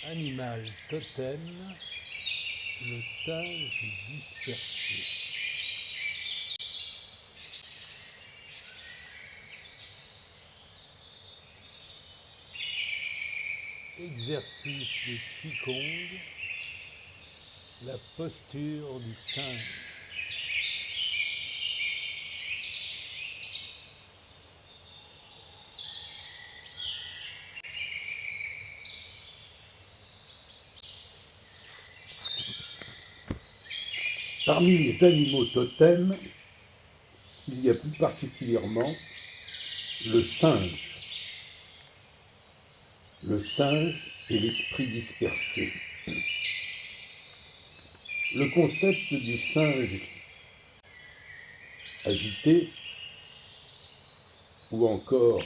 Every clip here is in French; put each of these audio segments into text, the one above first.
Animal totem, le singe dispersé. Exercice de Qigong, la posture du singe. Parmi les animaux totems, il y a plus particulièrement le singe. Le singe et l'esprit dispersé. Le concept du singe agité, ou encore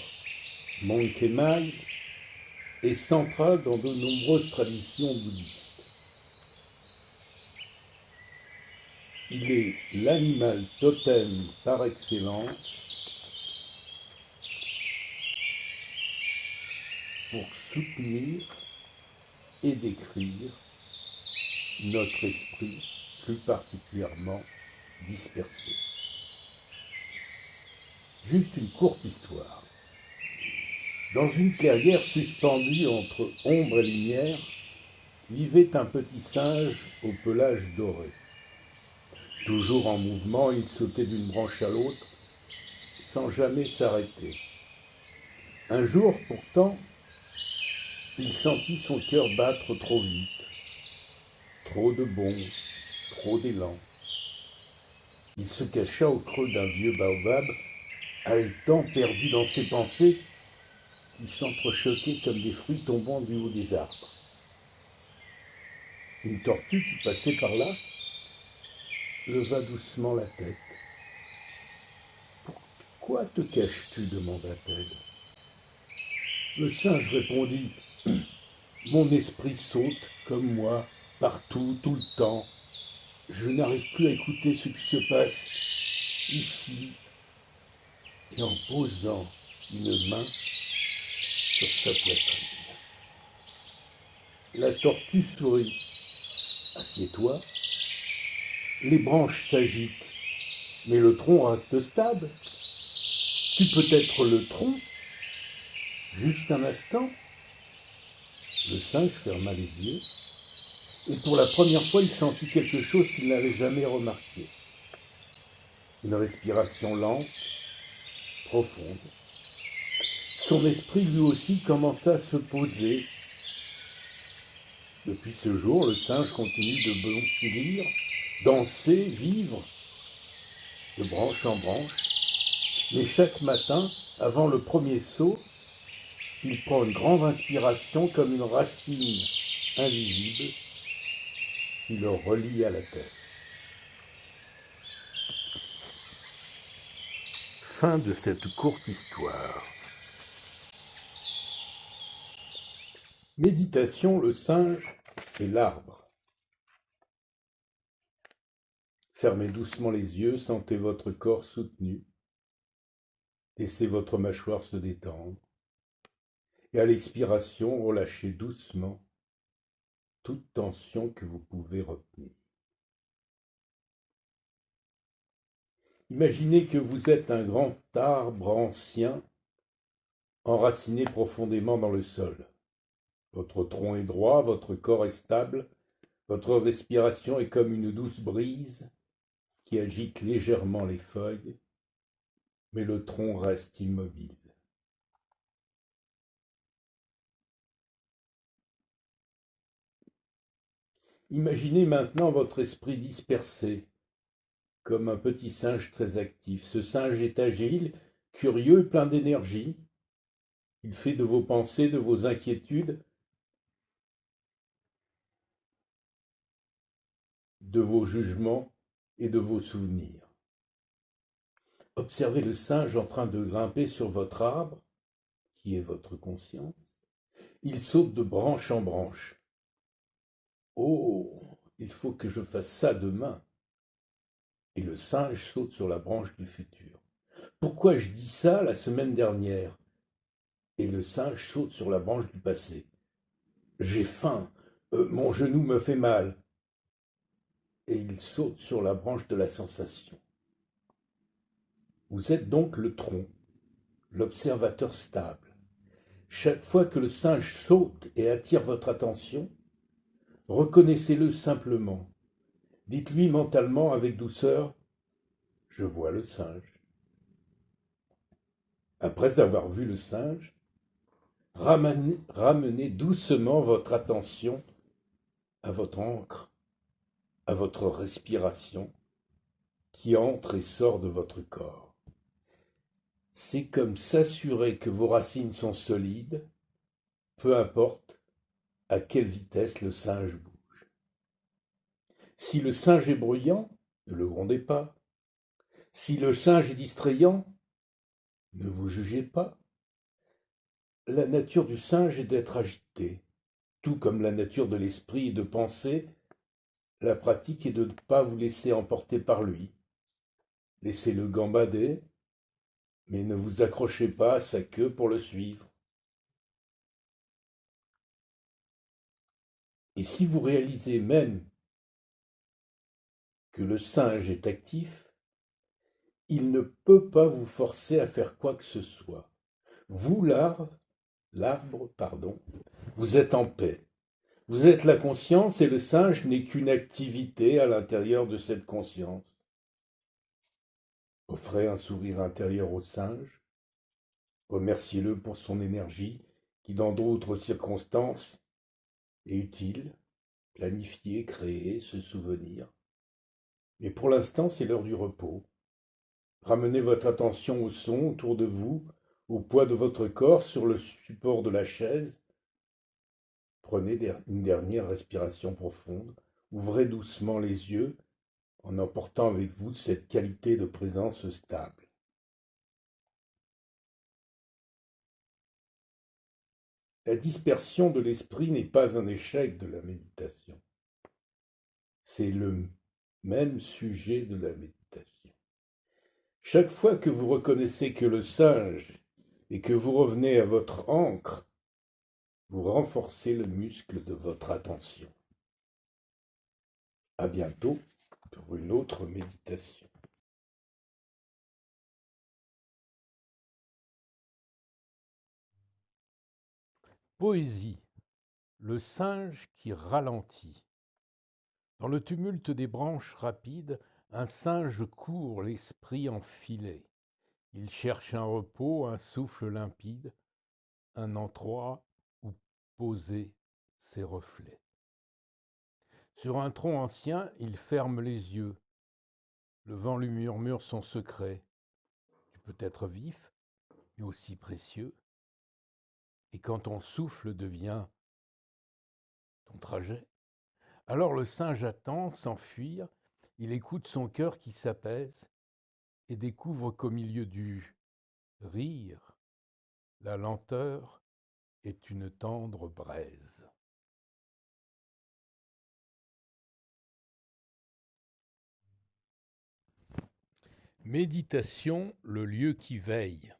monkey mind, est central dans de nombreuses traditions bouddhistes. Il est l'animal totem par excellence pour soutenir et décrire notre esprit plus particulièrement dispersé. Juste une courte histoire. Dans une clairière suspendue entre ombre et lumière, vivait un petit singe au pelage doré. Toujours en mouvement, il sautait d'une branche à l'autre, sans jamais s'arrêter. Un jour, pourtant, il sentit son cœur battre trop vite. Trop de bonds, trop d'élan. Il se cacha au creux d'un vieux baobab, haletant, perdu dans ses pensées, qui s'entrechoquaient comme des fruits tombant du haut des arbres. Une tortue qui passait par là leva doucement la tête. « Pourquoi te caches-tu » demanda-t-elle. Le singe répondit. « Mon esprit saute, comme moi, partout, tout le temps. Je n'arrive plus à écouter ce qui se passe ici. » Et en posant une main sur sa poitrine. La tortue sourit. « Assieds-toi. » Les branches s'agitent, mais le tronc reste stable. Tu peux être le tronc. Juste un instant. Le singe ferma les yeux, et pour la première fois, il sentit quelque chose qu'il n'avait jamais remarqué. Une respiration lente, profonde. Son esprit, lui aussi, commença à se poser. Depuis ce jour, le singe continue de bondir, danser, vivre, de branche en branche. Mais chaque matin, avant le premier saut, il prend une grande inspiration comme une racine invisible qui le relie à la terre. Fin de cette courte histoire. Méditation, le singe et l'arbre. Fermez doucement les yeux, sentez votre corps soutenu. Laissez votre mâchoire se détendre. Et à l'expiration, relâchez doucement toute tension que vous pouvez retenir. Imaginez que vous êtes un grand arbre ancien, enraciné profondément dans le sol. Votre tronc est droit, votre corps est stable, votre respiration est comme une douce brise qui agite légèrement les feuilles, mais le tronc reste immobile. Imaginez maintenant votre esprit dispersé, comme un petit singe très actif. Ce singe est agile, curieux et plein d'énergie. Il fait de vos pensées, de vos inquiétudes, de vos jugements et de vos souvenirs. Observez le singe en train de grimper sur votre arbre, qui est votre conscience. Il saute de branche en branche. Oh, il faut que je fasse ça demain. Et le singe saute sur la branche du futur. Pourquoi je dis ça la semaine dernière? Et le singe saute sur la branche du passé. J'ai faim, mon genou me fait mal. Et il saute sur la branche de la sensation. Vous êtes donc le tronc, l'observateur stable. Chaque fois que le singe saute et attire votre attention, reconnaissez-le simplement. Dites-lui mentalement avec douceur, je vois le singe. Après avoir vu le singe, ramenez doucement votre attention à votre encre, à votre respiration qui entre et sort de votre corps. C'est comme s'assurer que vos racines sont solides, peu importe à quelle vitesse le singe bouge. Si le singe est bruyant, ne le grondez pas. Si le singe est distrayant, ne vous jugez pas. La nature du singe est d'être agité, tout comme la nature de l'esprit est de penser. La pratique est de ne pas vous laisser emporter par lui. Laissez-le gambader, mais ne vous accrochez pas à sa queue pour le suivre. Et si vous réalisez même que le singe est actif, il ne peut pas vous forcer à faire quoi que ce soit. Vous, l'arbre, vous êtes en paix. Vous êtes la conscience et le singe n'est qu'une activité à l'intérieur de cette conscience. Offrez un sourire intérieur au singe. Remerciez-le pour son énergie qui, dans d'autres circonstances, est utile. Planifier, créer, se souvenir. Mais pour l'instant, c'est l'heure du repos. Ramenez votre attention au son autour de vous, au poids de votre corps sur le support de la chaise. Prenez une dernière respiration profonde. Ouvrez doucement les yeux en emportant avec vous cette qualité de présence stable. La dispersion de l'esprit n'est pas un échec de la méditation. C'est le même sujet de la méditation. Chaque fois que vous reconnaissez que le singe et que vous revenez à votre ancre, vous renforcez le muscle de votre attention. À bientôt pour une autre méditation. Poésie. Le singe qui ralentit. Dans le tumulte des branches rapides, un singe court l'esprit enfilé. Il cherche un repos, un souffle limpide, un endroit où poser ses reflets. Sur un tronc ancien, il ferme les yeux. Le vent lui murmure son secret. Tu peux être vif, mais aussi précieux. Et quand ton souffle devient ton trajet, alors le singe attend sans fuir, il écoute son cœur qui s'apaise et découvre qu'au milieu du rire, la lenteur est une tendre braise. Méditation, le lieu qui veille.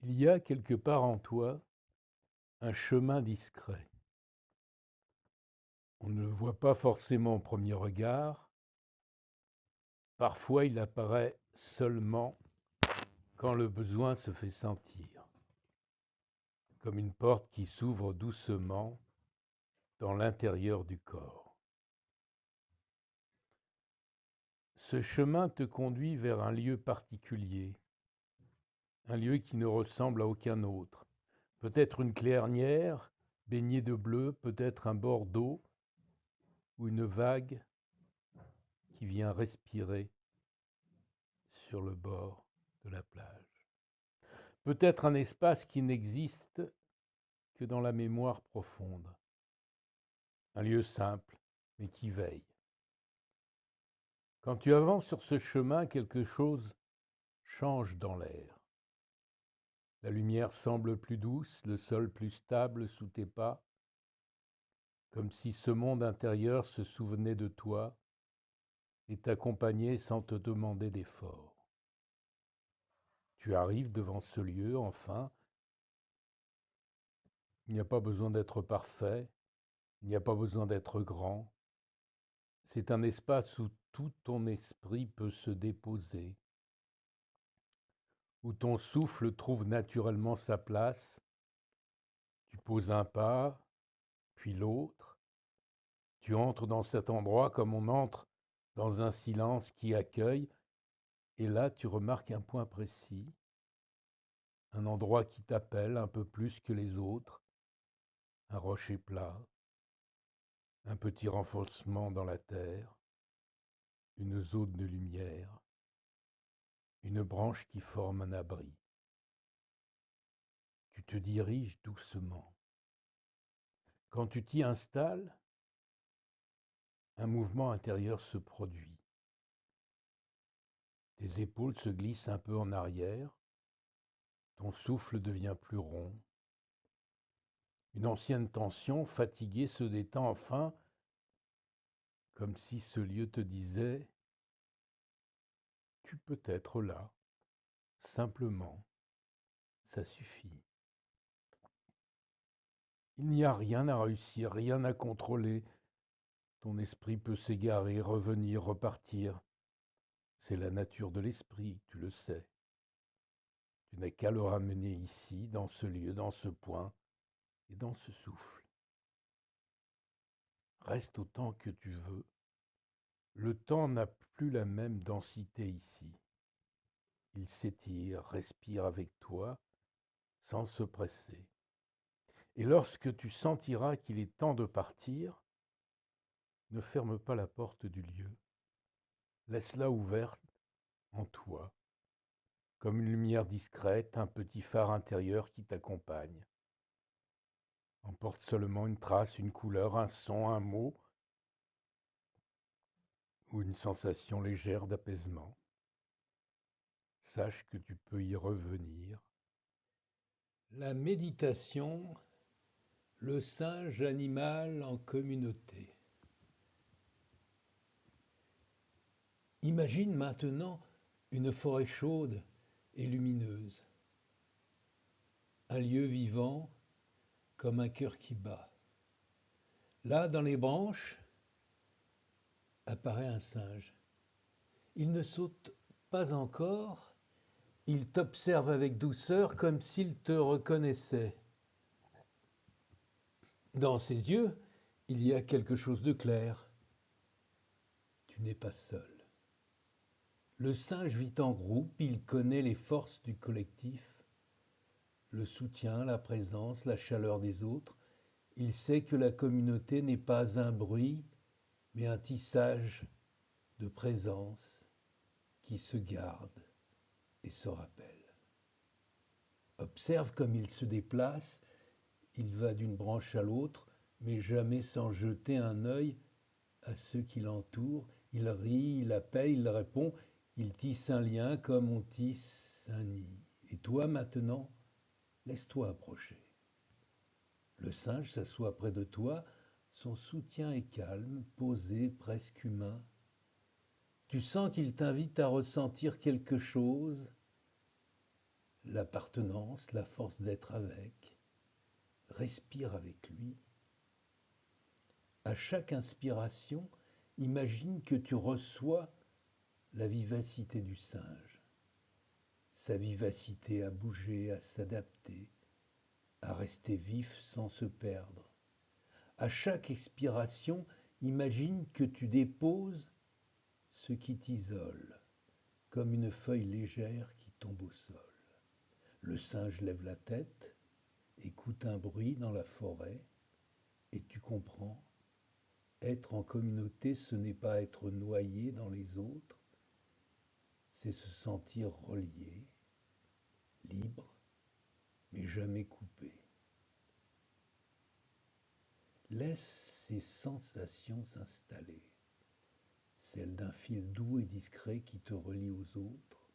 Il y a quelque part en toi un chemin discret. On ne le voit pas forcément au premier regard. Parfois, il apparaît seulement quand le besoin se fait sentir, comme une porte qui s'ouvre doucement dans l'intérieur du corps. Ce chemin te conduit vers un lieu particulier, un lieu qui ne ressemble à aucun autre. Peut-être une clairière baignée de bleu, peut-être un bord d'eau ou une vague qui vient respirer sur le bord de la plage. Peut-être un espace qui n'existe que dans la mémoire profonde. Un lieu simple, mais qui veille. Quand tu avances sur ce chemin, quelque chose change dans l'air. La lumière semble plus douce, le sol plus stable sous tes pas, comme si ce monde intérieur se souvenait de toi et t'accompagnait sans te demander d'effort. Tu arrives devant ce lieu, enfin, Il n'y a pas besoin d'être parfait, il n'y a pas besoin d'être grand. C'est un espace où tout ton esprit peut se déposer, où ton souffle trouve naturellement sa place. Tu poses un pas, puis l'autre. Tu entres dans cet endroit comme on entre dans un silence qui accueille, et là tu remarques un point précis, un endroit qui t'appelle un peu plus que les autres, un rocher plat, un petit renfoncement dans la terre, une zone de lumière, une branche qui forme un abri. Tu te diriges doucement. Quand tu t'y installes, un mouvement intérieur se produit. Tes épaules se glissent un peu en arrière, ton souffle devient plus rond. Une ancienne tension, fatiguée, se détend enfin, comme si ce lieu te disait « Tu peux être là, simplement, ça suffit ». Il n'y a rien à réussir, rien à contrôler. Ton esprit peut s'égarer, revenir, repartir. C'est la nature de l'esprit, tu le sais. Tu n'as qu'à le ramener ici, dans ce lieu, dans ce point et dans ce souffle. Reste autant que tu veux. Le temps n'a plus la même densité ici. Il s'étire, respire avec toi, sans se presser. Et lorsque tu sentiras qu'il est temps de partir, ne ferme pas la porte du lieu. Laisse-la ouverte en toi, comme une lumière discrète, un petit phare intérieur qui t'accompagne. Emporte seulement une trace, une couleur, un son, un mot ou une sensation légère d'apaisement. Sache que tu peux y revenir. La méditation, le singe animal en communauté. Imagine maintenant une forêt chaude et lumineuse, un lieu vivant comme un cœur qui bat. Là, dans les branches, apparaît un singe. Il ne saute pas encore, il t'observe avec douceur comme s'il te reconnaissait. Dans ses yeux, il y a quelque chose de clair. Tu n'es pas seul. Le singe vit en groupe, il connaît les forces du collectif, le soutien, la présence, la chaleur des autres. Il sait que la communauté n'est pas un bruit, mais un tissage de présence qui se garde et se rappelle. Observe comme il se déplace, il va d'une branche à l'autre, mais jamais sans jeter un œil à ceux qui l'entourent. Il rit, il appelle, il répond, il tisse un lien comme on tisse un nid. Et toi maintenant, laisse-toi approcher. Le singe s'assoit près de toi, son soutien est calme, posé, presque humain. Tu sens qu'il t'invite à ressentir quelque chose, l'appartenance, la force d'être avec. Respire avec lui. À chaque inspiration, imagine que tu reçois la vivacité du singe, sa vivacité à bouger, à s'adapter, à rester vif sans se perdre. À chaque expiration, imagine que tu déposes ce qui t'isole, comme une feuille légère qui tombe au sol. Le singe lève la tête, écoute un bruit dans la forêt, et tu comprends. Être en communauté, ce n'est pas être noyé dans les autres, c'est se sentir relié, libre, mais jamais coupé. Laisse ces sensations s'installer, celles d'un fil doux et discret qui te relie aux autres,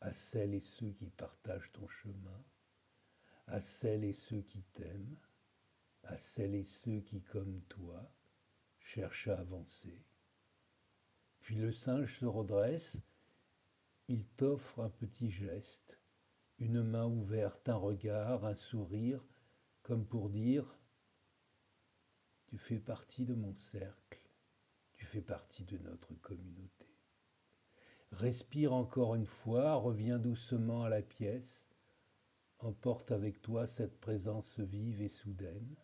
à celles et ceux qui partagent ton chemin, à celles et ceux qui t'aiment, à celles et ceux qui, comme toi, cherchent à avancer. Puis le singe se redresse, il t'offre un petit geste, Une main ouverte, un regard, un sourire, comme pour dire: tu fais partie de mon cercle, tu fais partie de notre communauté. Respire encore une fois, reviens doucement à la pièce, emporte avec toi cette présence vive et soudaine.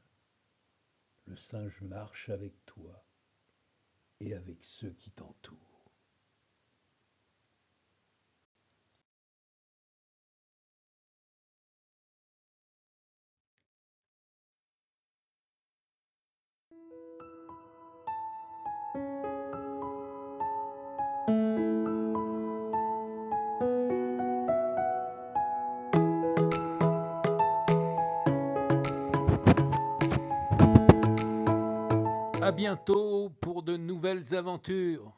Le singe marche avec toi et avec ceux qui t'entourent. À bientôt pour de nouvelles aventures.